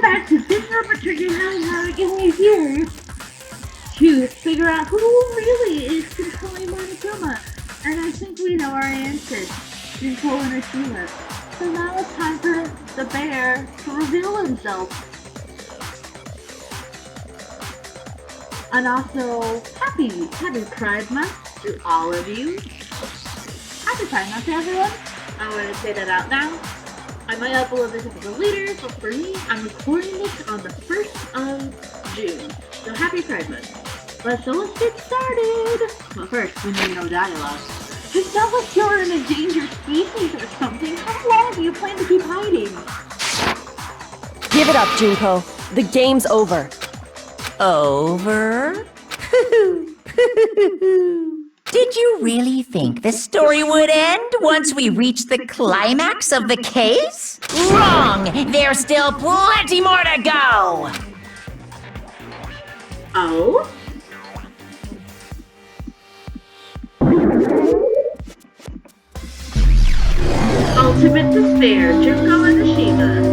Welcome back to this repertory Havoc and we're here to figure out who really is controlling Monokuma. And I think we know our answers, Junko and Ashima. So now it's time for the bear to reveal himself. And also, happy Pride Month to all of you. Happy Pride Month to everyone. I want to say that out now. I might upload this episode later, but for me, I'm recording this on the 1st of June. So happy Pride Month. Let's get started! But first, we need no dialogue. It's not like you're an endangered species or something. How long do you plan to keep hiding? Give it up, Junko. The game's over. Over? Did you really think the story would end once we reached the climax of the case? Wrong! There's still plenty more to go! Oh? Ultimate Despair, Junko and Ashima.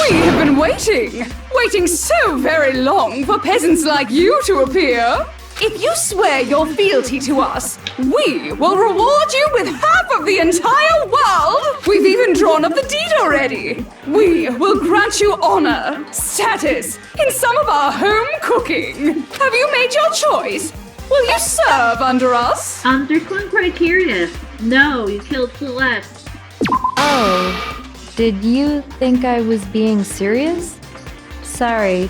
We have been waiting so very long for peasants like you to appear. If you swear your fealty to us, we will reward you with half of the entire world. We've even drawn up the deed already. We will grant you honor, status, in some of our home cooking. Have you made your choice? Will you serve under us? There's one criteria. No, you killed Celeste. Oh. Did you think I was being serious? Sorry,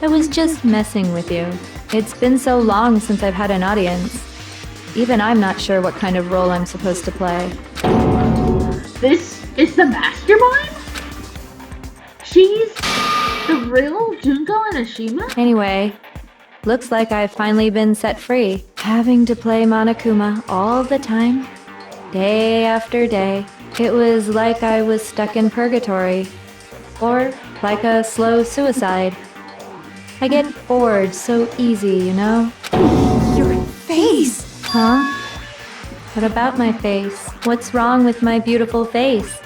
I was just messing with you. It's been so long since I've had an audience. Even I'm not sure what kind of role I'm supposed to play. This is the mastermind? She's the real Junko and Ashima? Anyway, looks like I've finally been set free. Having to play Monokuma all the time, day after day. It was like I was stuck in purgatory, or like a slow suicide. I get bored so easy, you know? Your face! Huh? What about my face? What's wrong with my beautiful face?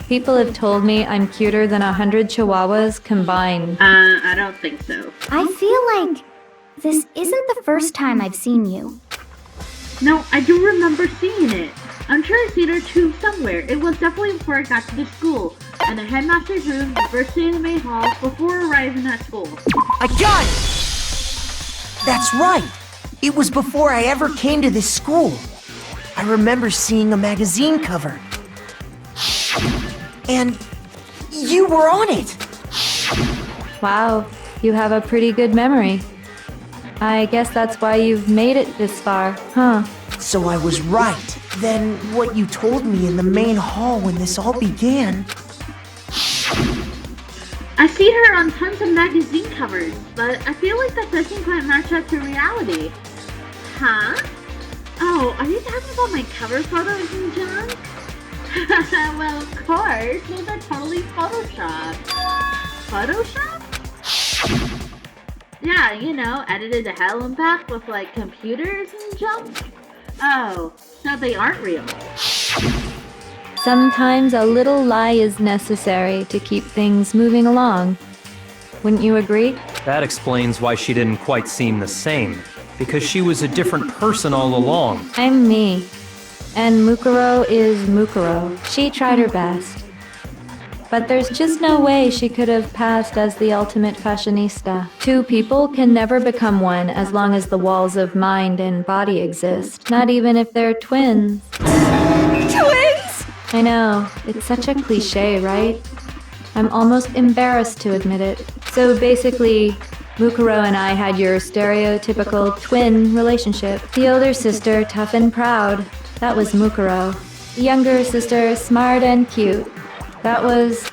People have told me I'm cuter than 100 chihuahuas combined. I don't think so. I feel like this isn't the first time I've seen you. No, I do remember seeing it. I'm sure I've seen her too somewhere. It was definitely before I got to the school, in the headmaster's room, the first day in the main hall, before arriving at school. I got it! That's right! It was before I ever came to this school. I remember seeing a magazine cover. And you were on it! Wow, you have a pretty good memory. I guess that's why you've made it this far, huh? So I was right. Then what you told me in the main hall when this all began... I see her on tons of magazine covers, but I feel like that doesn't quite match up to reality. Huh? Oh, are you talking about my cover photos and junk? Well, of course. Those are totally Photoshopped. Photoshop? Yeah, you know, edited to hell and back with like computers and junk. Oh, so they aren't real. Sometimes a little lie is necessary to keep things moving along. Wouldn't you agree? That explains why she didn't quite seem the same, because she was a different person all along. I'm me. And Mukuro is Mukuro. She tried her best. But there's just no way she could have passed as the ultimate fashionista. Two people can never become one as long as the walls of mind and body exist. Not even if they're twins. Twins! I know, it's such a cliche, right? I'm almost embarrassed to admit it. So basically, Mukuro and I had your stereotypical twin relationship. The older sister, tough and proud. That was Mukuro. The younger sister, smart and cute. That was...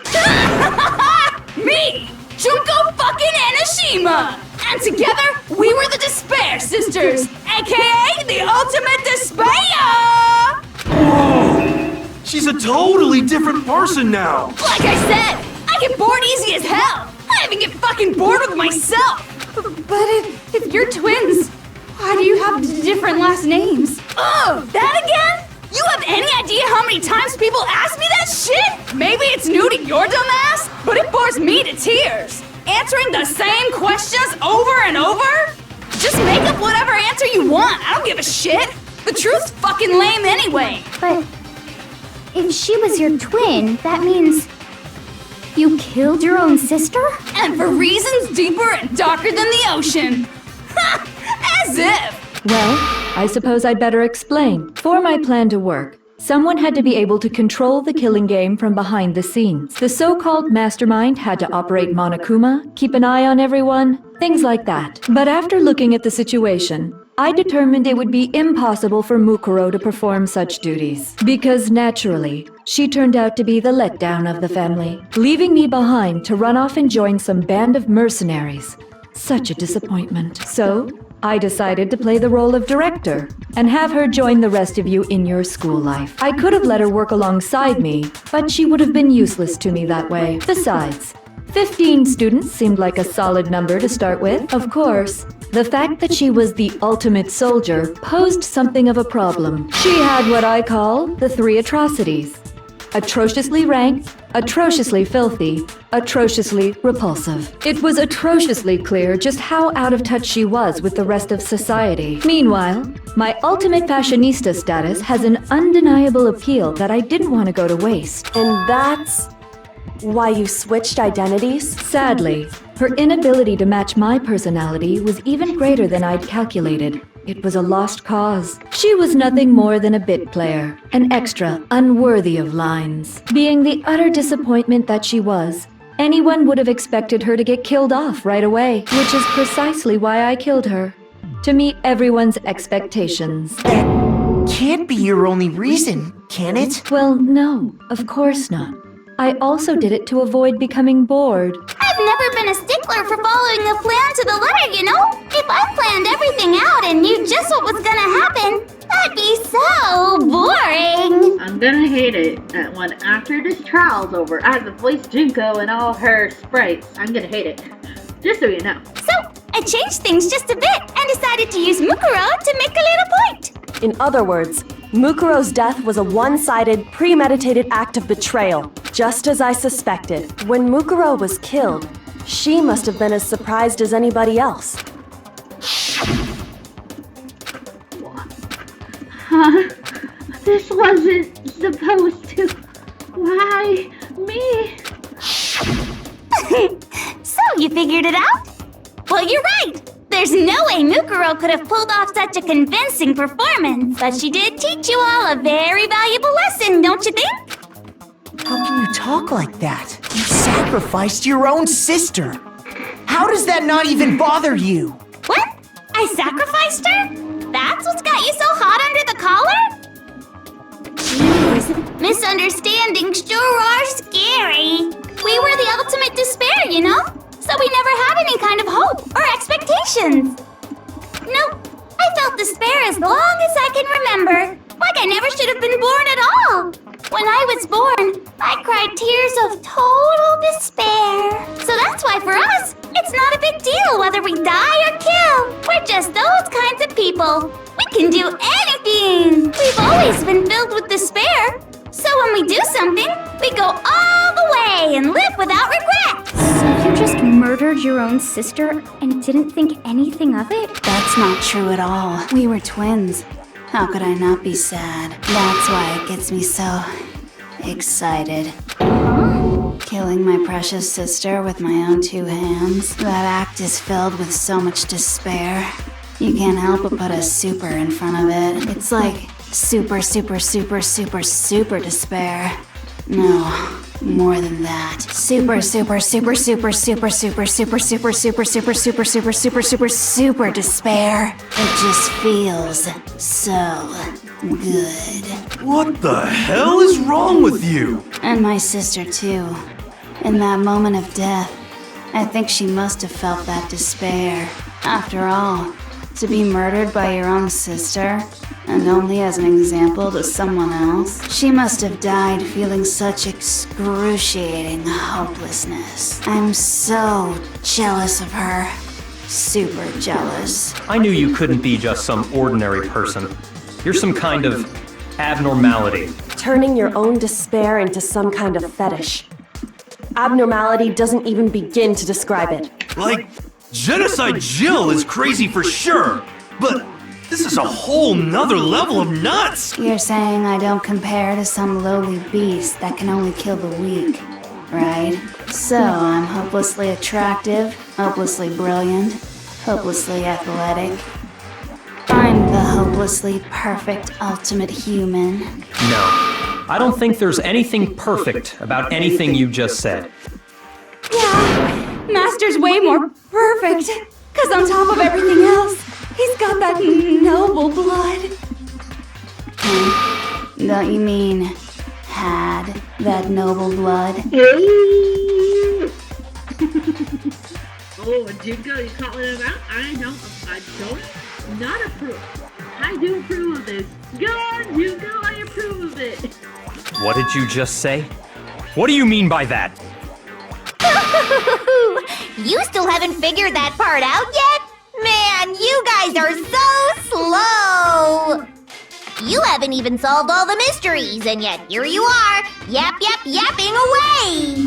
Me! Junko fucking Anashima! And together, we were the Despair Sisters, aka the Ultimate Despair! Whoa! She's a totally different person now! Like I said, I get bored easy as hell! I even get fucking bored with myself! But if you're twins, why do you have different last names? Oh, that again? You have any idea how many many times people ask me that shit? Maybe it's new to your dumb ass, but it bores me to tears. Answering the same questions over and over? Just make up whatever answer you want. I don't give a shit. The truth's fucking lame anyway. But if she was your twin, that means you killed your own sister? And for reasons deeper and darker than the ocean. Ha! As if! Well, I suppose I'd better explain. For my plan to work, someone had to be able to control the killing game from behind the scenes. The so-called mastermind had to operate Monokuma, keep an eye on everyone, things like that. But after looking at the situation, I determined it would be impossible for Mukuro to perform such duties. Because naturally, she turned out to be the letdown of the family, leaving me behind to run off and join some band of mercenaries. Such a disappointment. So, I decided to play the role of director and have her join the rest of you in your school life. I could have let her work alongside me, but she would have been useless to me that way. Besides, 15 students seemed like a solid number to start with. Of course, the fact that she was the ultimate soldier posed something of a problem. She had what I call the 3 atrocities. Atrociously ranked, atrociously filthy, atrociously repulsive. It was atrociously clear just how out of touch she was with the rest of society. Meanwhile, my ultimate fashionista status has an undeniable appeal that I didn't want to go to waste. And that's why you switched identities? Sadly, her inability to match my personality was even greater than I'd calculated. It was a lost cause. She was nothing more than a bit player, an extra unworthy of lines. Being the utter disappointment that she was, anyone would have expected her to get killed off right away, which is precisely why I killed her. To meet everyone's expectations. That can't be your only reason, can it? Well, no, of course not. I also did it to avoid becoming bored. I've never been a stickler for following a plan to the letter, you know? If I planned everything out and knew just what was gonna happen, that'd be so boring. I'm gonna hate it when after this trial's over, I have to voice Junko and all her sprites. I'm gonna hate it. Just so you know. So, I changed things just a bit and decided to use Mukuro to make a little point. In other words, Mukuro's death was a one-sided, premeditated act of betrayal, just as I suspected. When Mukuro was killed, she must have been as surprised as anybody else. Huh? This wasn't supposed to. Why me? So, you figured it out? Well, you're right. There's no way Mukuro could have pulled off such a convincing performance. But she did teach you all a very valuable lesson, don't you think? How can you talk like that? You sacrificed your own sister. How does that not even bother you? What? I sacrificed her? That's what's got you so hot under the collar? Jeez, misunderstandings sure are scary. We were the ultimate despair, you know? So we never had any kind of hope or expectations. Nope, I felt despair as long as I can remember. Like I never should have been born at all. When I was born, I cried tears of total despair. So that's why for us, it's not a big deal whether we die or kill. We're just those kinds of people. We can do anything. We've always been filled with despair. So when we do something, we go all the way and live without regret. So you just murdered your own sister and didn't think anything of it? That's not true at all. We were twins. How could I not be sad? That's why it gets me so excited. Killing my precious sister with my own 2 hands. That act is filled with so much despair. You can't help but put a super in front of it. It's like super, super, super, super, super despair. No, more than that. Super, super, super, super, super, super, super, super, super, super, super, super, super, super, super despair. It just feels so good. What the hell is wrong with you? And my sister too. In that moment of death, I think she must have felt that despair. After all, to be murdered by your own sister, and only as an example to someone else, she must have died feeling such excruciating hopelessness. I'm so jealous of her. Super jealous. I knew you couldn't be just some ordinary person. You're some kind of abnormality. turning your own despair into some kind of fetish. Abnormality doesn't even begin to describe it. Like, Genocide Jill is crazy for sure, but this is a whole nother level of nuts! You're saying I don't compare to some lowly beast that can only kill the weak, right? So I'm hopelessly attractive, hopelessly brilliant, hopelessly athletic. I'm the hopelessly perfect ultimate human. No, I don't think there's anything perfect about anything you just said. Yeah, Master's way more perfect. Cause on top of everything else, he's got that noble blood. Don't you mean had that noble blood? Oh, Jingo, you caught one out? I don't not approve. I do approve of this. Go on, Jingo, I approve of it. What did you just say? What do you mean by that? You still haven't figured that part out yet? Man, you guys are so slow! You haven't even solved all the mysteries, and yet here you are, yapping away!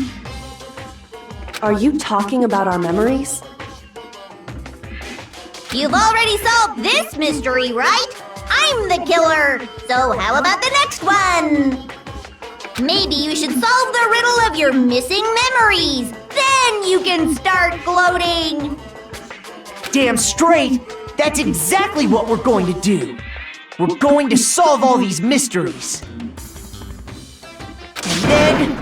Are you talking about our memories? You've already solved this mystery, right? I'm the killer! So how about the next one? Maybe you should solve the riddle of your missing memories. Then you can start gloating. Damn straight! That's exactly what we're going to do! We're going to solve all these mysteries! And then,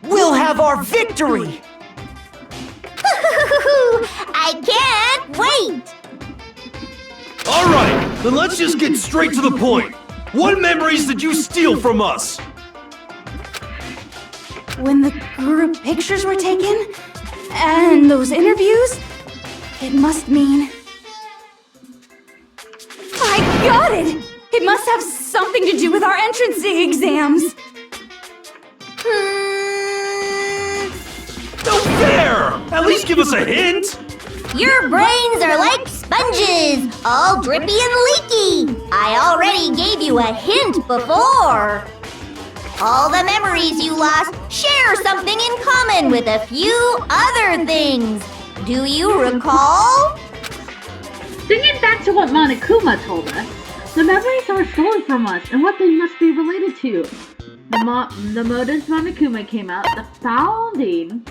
we'll have our victory! I can't wait! Alright, then let's just get straight to the point. What memories did you steal from us? When the group pictures were taken, and those interviews, it must mean... I got it! It must have something to do with our entrance exams. No fair! At least give us a hint! Your brains are like sponges, all drippy and leaky. I already gave you a hint before. All the memories you lost share something in common with a few other things. Do you recall? Thinking back to what Monokuma told us, the memories are stolen from us and what they must be related to. The motives Monokuma came out, the founding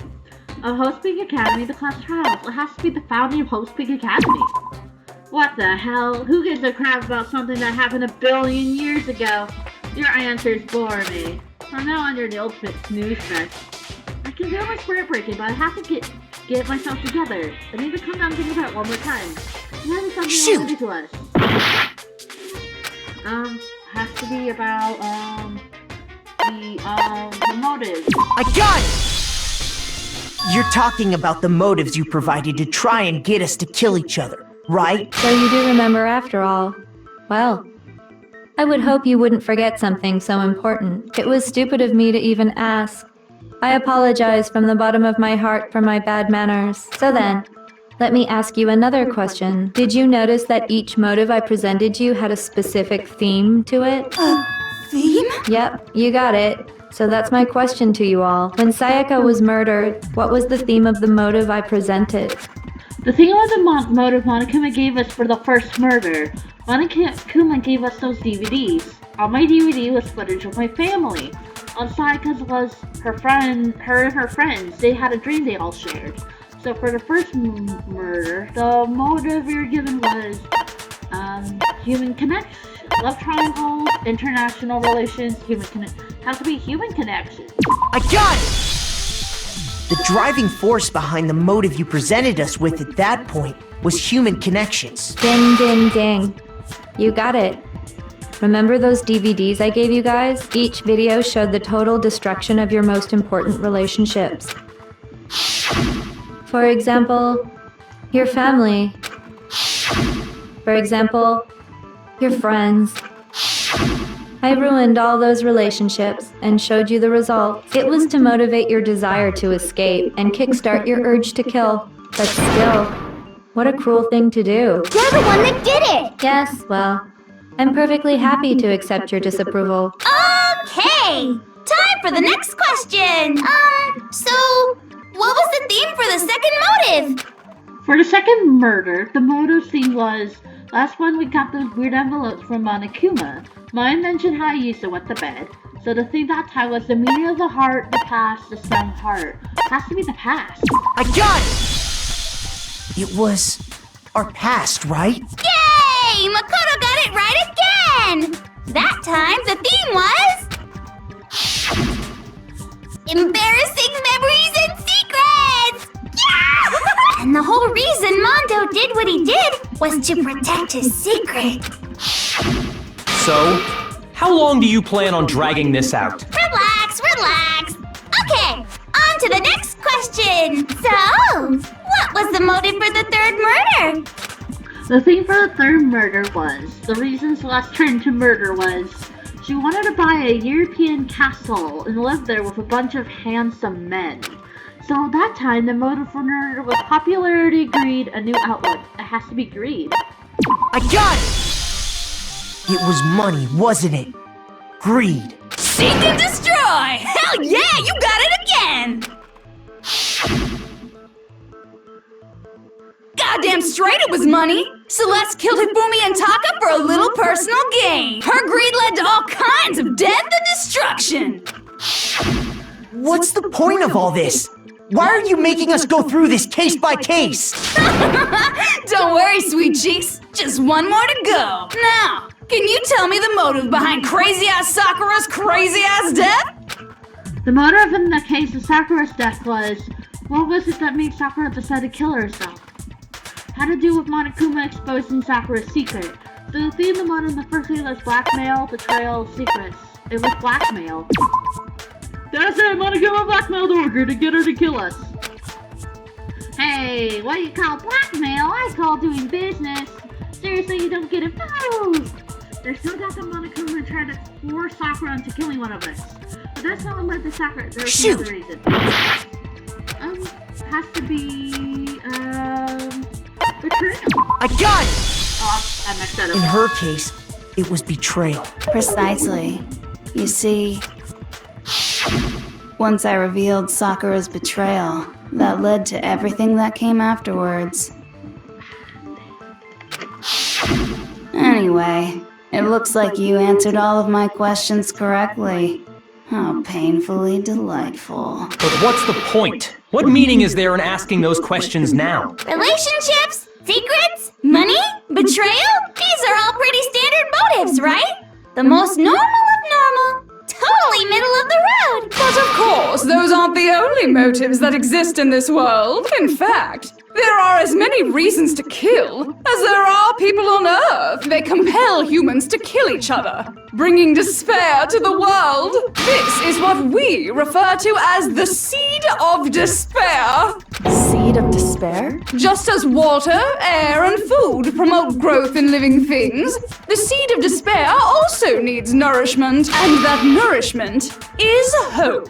of Host Peak Academy, the class trials. It has to be the founding of Host Peak Academy. What the hell? Who gives a crap about something that happened a billion years ago? Your answers bore me. I'm now under the ultimate snooze fest. I can feel my spirit breaking, but I have to get myself together. I need to come down and think about it one more time. Maybe something related to us. Has to be about, the motives. I got it! You're talking about the motives you provided to try and get us to kill each other, right? So you do remember after all. Well, I would hope you wouldn't forget something so important. It was stupid of me to even ask. I apologize from the bottom of my heart for my bad manners. So then, let me ask you another question. Did you notice that each motive I presented you had a specific theme to it? Theme? Yep, you got it. So that's my question to you all. When Sayaka was murdered, what was the theme of the motive I presented? The thing was the motive Monokuma gave us for the first murder. Monokuma gave us those DVDs. On my DVD was footage of my family. On Sayaka's was her and her friends. They had a dream they all shared. So for the first murder, the motive we were given was human connection, love triangle, international relations, human connection. Has to be human connection. I got it! The driving force behind the motive you presented us with at that point was human connections. Ding, ding, ding. You got it. Remember those DVDs I gave you guys? Each video showed the total destruction of your most important relationships. For example, your family. For example, your friends. I ruined all those relationships and showed you the results. It was to motivate your desire to escape and kickstart your urge to kill. But still, what a cruel thing to do. You're the one that did it! Yes, well, I'm perfectly happy to accept your disapproval. Okay! Okay, time for the next question. So, what was the theme for the second motive? For the second murder, the motive theme was, last one we got those weird envelopes from Monokuma. Mine mentioned how I used to wet the bed. So the theme that time was the meaning of the heart, the past, the sun heart. It has to be the past. I got it! It was our past, right? Yay! Makoto got it right again! That time, the theme was... embarrassing memories and secrets! Yeah! And the whole reason Mondo did what he did was to protect his secret. So, how long do you plan on dragging this out? Relax, relax. Okay, on to the next question. So, what was the motive for the third murder? The theme for the third murder was, the reason Celeste turned to murder was, she wanted to buy a European castle and live there with a bunch of handsome men. So that time, the motive for murder was popularity, greed, a new outlook. It has to be greed. I got it! It was money, wasn't it? Greed. Seek and destroy! Hell yeah, you got it again! Goddamn straight it was money! Celeste killed Hifumi and Taka for a little personal gain. Her greed led to all kinds of death and destruction. What's the point of all this? Why are you making us go through this case by case? Don't worry, sweet cheeks. Just one more to go. Now, can you tell me the motive behind crazy-ass Sakura's crazy-ass death? The motive in the case of Sakura's death was, what was it that made Sakura decide to kill herself? Had to do with Monokuma exposing Sakura's secret. So the theme of the motive in the first thing was blackmail, betrayal, secrets. It was blackmail. That's it, Monokuma blackmailed Orger to get her to kill us. Hey, what do you call blackmail? I call doing business. Seriously, you don't get it? No! There's no doubt that Monokuma tried to force Sakura into killing one of us. But that's not what led to Sakura. There's another reason. Has to be, betrayal. I got it! Oh, I messed that up. In her case, it was betrayal. Precisely. You see, once I revealed Sakura's betrayal, that led to everything that came afterwards. Anyway, it looks like you answered all of my questions correctly. How painfully delightful. But what's the point? What meaning is there in asking those questions now? Relationships? Secrets? Money? Betrayal? These are all pretty standard motives, right? The most normal of normal. Totally middle of the road. But of course, those aren't the only motives that exist in this world. In fact, there are as many reasons to kill as there are people on Earth. They compel humans to kill each other, bringing despair to the world. This is what we refer to as the seed of despair. Seed of despair? Just as water, air, and food promote growth in living things, the seed of despair also needs nourishment, and that nourishment is hope.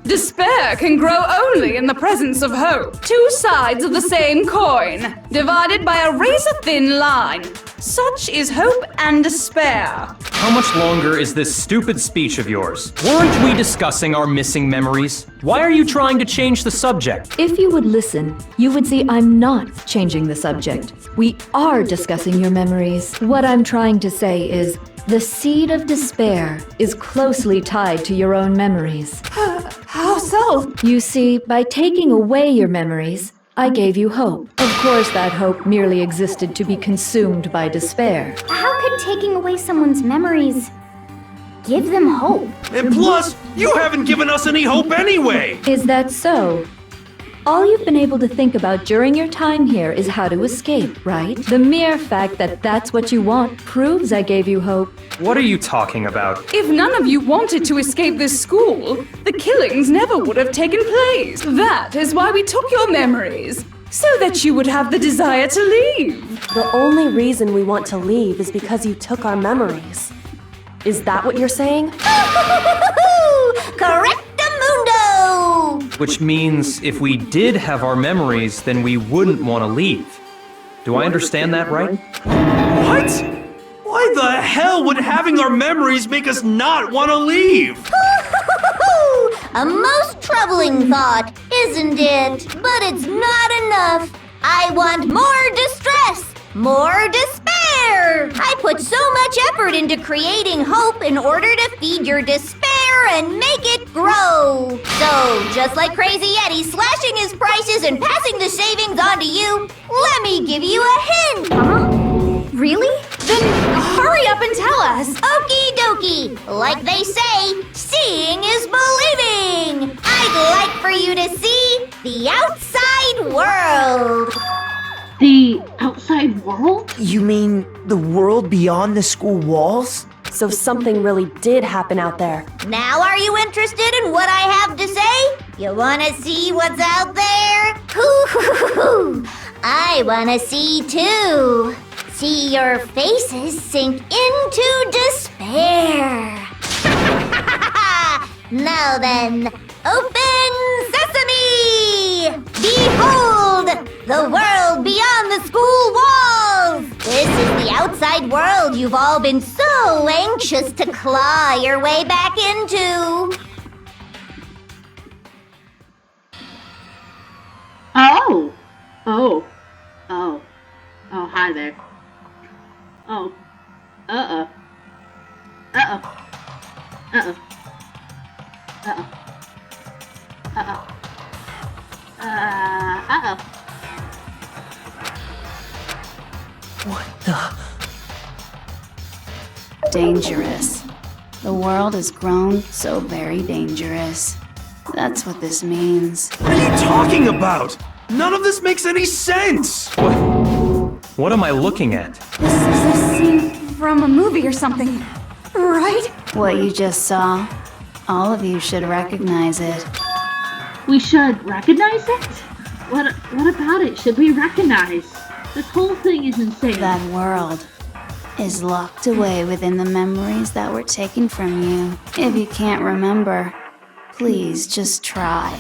Despair can grow only in the presence of hope. Two sides of the same coin, divided by a razor-thin line. Such is hope and despair. How much longer is this stupid speech of yours? Weren't we discussing our missing memories? Why are you trying to change the subject? If you would listen, you would see I'm not changing the subject. We are discussing your memories. What I'm trying to say is, the seed of despair is closely tied to your own memories. How so? You see, by taking away your memories, I gave you hope. Of course, that hope merely existed to be consumed by despair. How could taking away someone's memories give them hope? And plus, you haven't given us any hope anyway! Is that so? All you've been able to think about during your time here is how to escape, right? The mere fact that that's what you want proves I gave you hope. What are you talking about? If none of you wanted to escape this school, the killings never would have taken place. That is why we took your memories, so that you would have the desire to leave. The only reason we want to leave is because you took our memories. Is that what you're saying? Correctamundo! Which means if we did have our memories, then we wouldn't want to leave. Do I understand that right? What? Why the hell would having our memories make us not want to leave? A most troubling thought, isn't it? But it's not enough. I want more distress, more despair. I put so much effort into creating hope in order to feed your despair and make it grow. So, just like Crazy Eddie slashing his prices and passing the savings on to you, let me give you a hint. Really? Then hurry up and tell us. Okie dokie. Like they say, seeing is believing. I'd like for you to see the outside world. The outside world? You mean the world beyond the school walls? So something really did happen out there. Now are you interested in what I have to say? You wanna see what's out there? Hoo-hoo-hoo-hoo. I wanna see too. See your faces sink into despair. Now then, open sesame! Behold, the world beyond the school walls! This is the outside world you've all been so anxious to claw your way back into. Oh! Oh, hi there. Oh. Uh-oh. Uh-oh. Uh-oh. Uh-oh. Uh-oh. Uh-oh. What the? Dangerous. The world has grown so very dangerous. That's what this means. What are you talking about? None of this makes any sense! What am I looking at? This is a scene from a movie or something, right? What you just saw, all of you should recognize it. We should recognize it? What about it should we recognize? This whole thing is insane. That world is locked away within the memories that were taken from you. If you can't remember, please just try.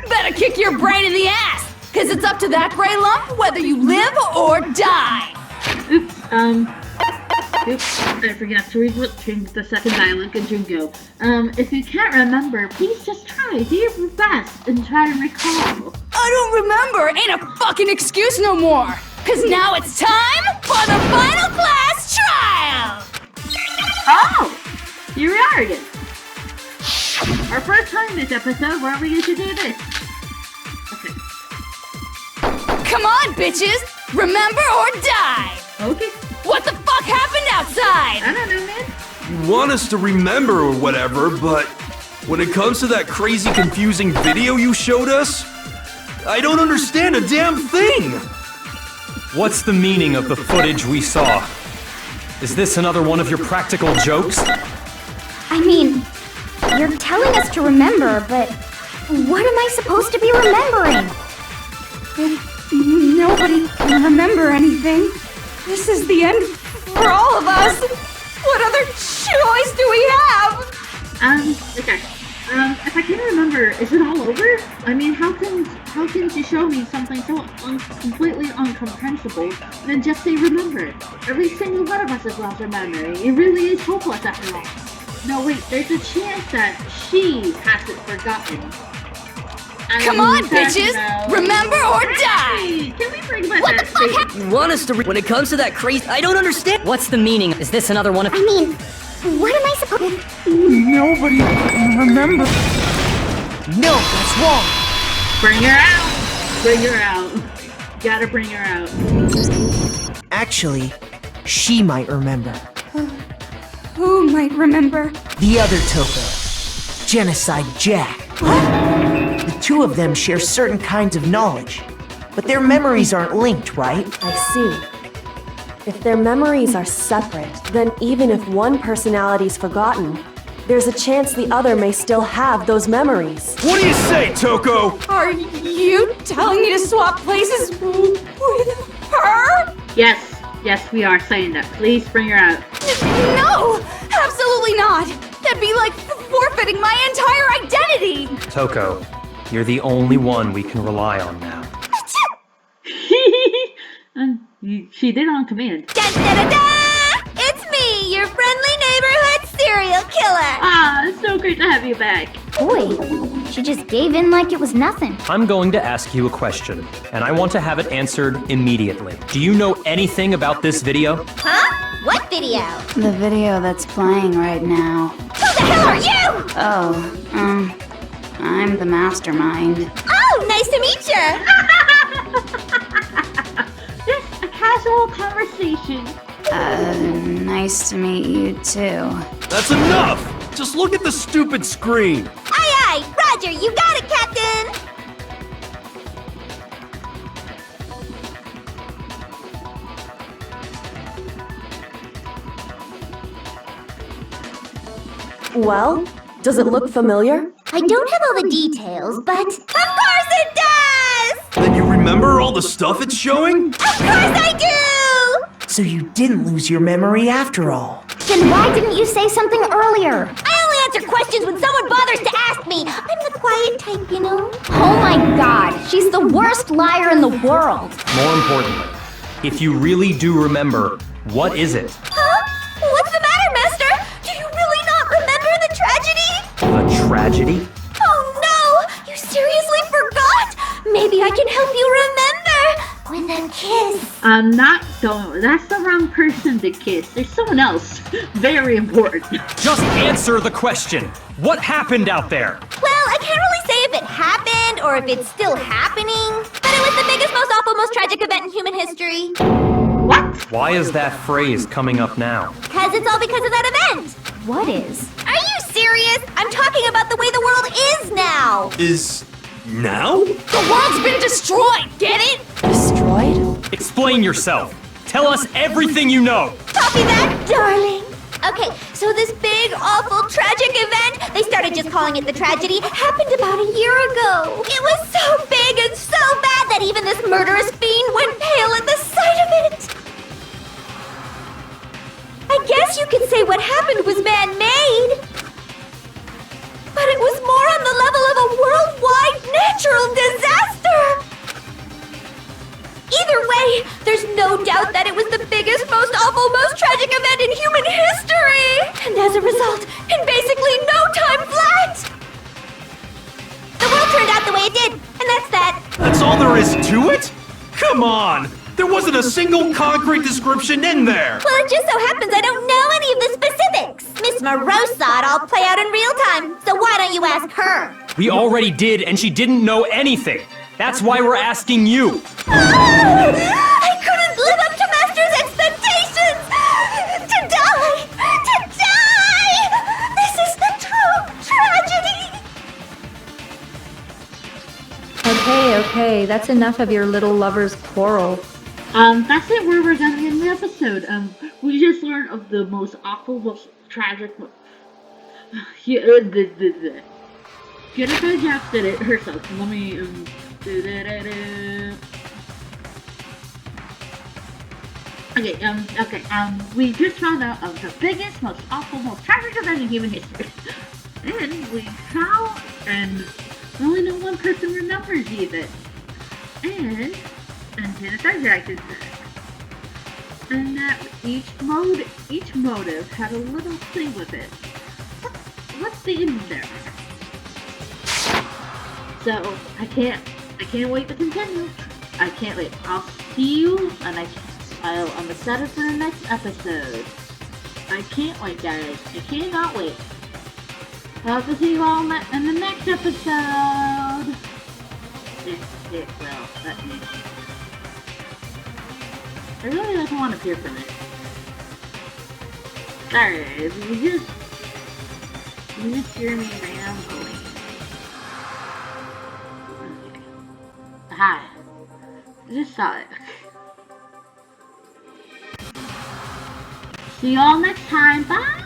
Better kick your brain in the ass, cause it's up to that gray lump whether you live or die. Oops, I forgot to drink the second dialogue in Jungo. If you can't remember, please just try. Do your best and try to recall. I don't remember ain't a fucking excuse no more, cause now it's time for the final class trial. Oh! Here we are again. Our first time this episode, where we get to do this. Okay. Come on, bitches! Remember or die! Okay. What the fuck happened outside? I don't know, man. You want us to remember or whatever, but when it comes to that crazy confusing video you showed us, I don't understand a damn thing! What's the meaning of the footage we saw? Is this another one of your practical jokes? I mean, you're telling us to remember, but what am I supposed to be remembering? Nobody can remember anything. This is the end for all of us. What other choice do we have? Okay. If I can remember, is it all over? I mean, how can she show me something so completely incomprehensible and then just say remember? Every single one of us has lost our memory. It really is hopeless after all. No, wait, there's a chance that she hasn't forgotten. Come on, bitches! Remember or die! Hey, can we bring back What that the fuck statement? happened? You want us to when it comes to that crazy, I don't understand. What's the meaning? Is this another one of? I mean, what am I supposed Nobody can remember. No, that's wrong. Bring her out! Bring her out. Gotta bring her out. Actually, she might remember. Who might remember? The other Toko, Genocide Jack. The two of them share certain kinds of knowledge, but their memories aren't linked, right? I see. If their memories are separate, then even if one personality's forgotten, there's a chance the other may still have those memories. What do you say, Toko? Are you telling me to swap places with her? Yes, we are saying that. Please bring her out. No! Absolutely not! That'd be like forfeiting my entire identity! Toko, you're the only one we can rely on now. She did on command. Da-da-da-da! It's me, your friendly neighborhood serial killer! Ah, so great to have you back. Boy, she just gave in like it was nothing. I'm going to ask you a question, and I want to have it answered immediately. Do you know anything about this video? Huh? What video? The video that's playing right now. Who the hell are you? Oh, I'm the mastermind. Oh, nice to meet you. Just a casual conversation. Nice to meet you too. That's enough! Just look at the stupid screen! Aye aye, Roger, you got it, Captain. Well, does it look familiar? I don't have all the details, but... Of course it does! Then you remember all the stuff it's showing? Of course I do! So you didn't lose your memory after all. Then why didn't you say something earlier? I only answer questions when someone bothers to ask me. I'm the quiet type, you know? Oh my god, she's the worst liar in the world. More importantly, if you really do remember, what is it? Huh? What's the matter, Master? Do you really not remember the tragedy? The tragedy? Oh no! You seriously forgot? Maybe I can help you remember. When them kiss. That's the wrong person to kiss. There's someone else. Very important. Just answer the question. What happened out there? Well, I can't really say if it happened or if it's still happening, but it was the biggest, most awful, most tragic event in human history. What? Why is that phrase coming up now? Cause it's all because of that event. What is? Are you serious? I'm talking about the way the world is now. Is... now? The world's been destroyed, get it? Destroyed? Explain yourself. Tell us everything you know. Copy that, darling. Okay, so this big, awful, tragic event, they started just calling it the tragedy, happened about a year ago. It was so big and so bad that even this murderous fiend went pale at the sight of it. I guess you could say what happened was man-made. But it was more on the level of a worldwide natural disaster. Either way, there's no doubt that it was the biggest, most awful, most tragic event in human history! And as a result, in basically no time flat! The world turned out the way it did, and that's that. That's all there is to it? Come on! There wasn't a single concrete description in there! Well, it just so happens I don't know any of the specifics. Miss Moreau saw it all play out in real time, so why don't you ask her? We already did, and she didn't know anything. That's why we're asking you. I couldn't live up to Master's expectations! To die! To die! This is the true tragedy! Okay, that's enough of your little lover's quarrel. That's it. We're done in the episode. We just learned of the most awful, most tragic. Jennifer Jack did it herself. Let me we just found out of the biggest, most awful, most tragic event in human history. And we found, and only no one person remembers even. And Jennifer Jack did that. And that each motive had a little thing with it. What's the in there? So I can't wait to continue. I can't wait. I'll see you, and I'm excited for the next episode. I can't wait, guys. I cannot wait. I'll have to see you all in the next episode. It will. Let me. I really don't want to hear from it. Sorry, you just hear me rambling. Hi. I just saw it. See y'all next time. Bye!